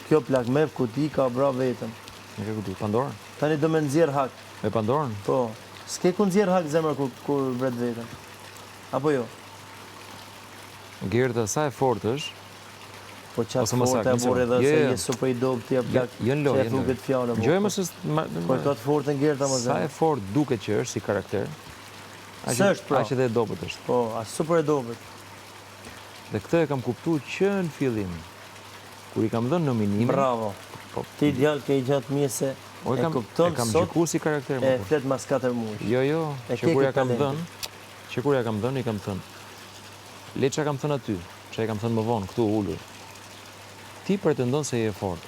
Kjo plak me kuti ka bra vetëm. Me ke kuti, Pandorën? Tani do me nxjerr hak. Me Pandorën? Po, s'ke ku nxjerr hak zemra kur bret vetëm. Apo jo? Gerta sa e fortë është? Po qatë fortë e borë edhe se je super i dobë t'ja plak. Jën lo, që e thu këtë fjallë. Gjoj më se... Po e ka të fortë në Gerta më Sa e fortë duket që është si karakter, së është pra. aq edhe e dobët është. Po, as super e dobët. Dhe këtë e kam kuptuar që në fillim, kur i kam dhënë nominimin... Bravo. Ti djallë ke i gjatë mirë se e kupton e kam sot gjykuar si karakter. e flet mas 4 muaj. Jo, që kur ja kam dhënë, i kam thënë. Le çka kam thënë aty, çka i kam thënë më vonë, këtu ulur. Ti pretendon se je fort.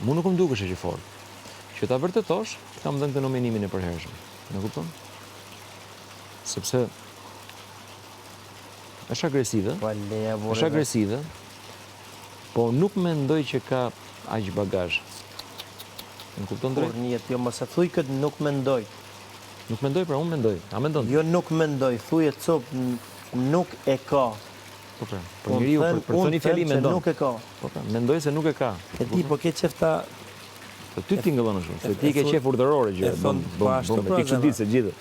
Mu nuk më dukesh që je fort. Që ta vërtetosh, kam dhënë këtë nominimin e përhershëm. Në kupton? Sepse është agresive. Është agresive, po nuk mendoj që ka aq bagazh. Në kupton drejt? Por njët, jo mos e thuj këtë nuk mendoj. Nuk mendoj, pra unë mendoj. A mendon? Jo nuk mendoj, thuje copë nuk e ka. Po pra, për njeriu, për të një fjali mendon. Nuk e ka. Po pra, mendoj se nuk e ka. E ti, po ke qefta... Po ty tingëllon shumë, se ti ke qef urdhërore që bëm ti çuditse se gjithë.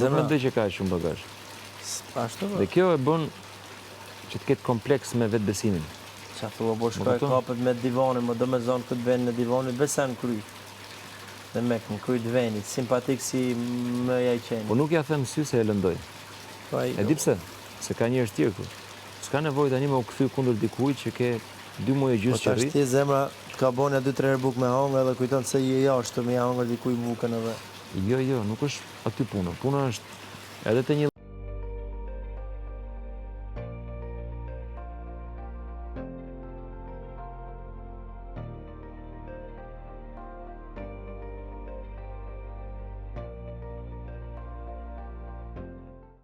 Nuk mendoj që ka shumë bagazh. Ashtu po. Dhe kjo e bën që të ketë kompleks me vetbesimin. Qa thua, po shkoj kapet me divanin, më do me zonë këtë vend në divanin, besa në kry. Dhe me në kry të venit, simpatik si më jaj qeni. Po nuk ja them sy se e lëndoj. E di pse? Se ka njerëz tjerë këtu. S'ka nevojë tani me u kthy kundër dikujt që ke 2 muaj gjysmë që rrit. Po tash ti zemra ka bënë 2-3 herë bukë me hangër dhe kujton se je jashtë me hangër dikuj bukën edhe. Jo, nuk është aty puna. Puna është edhe te një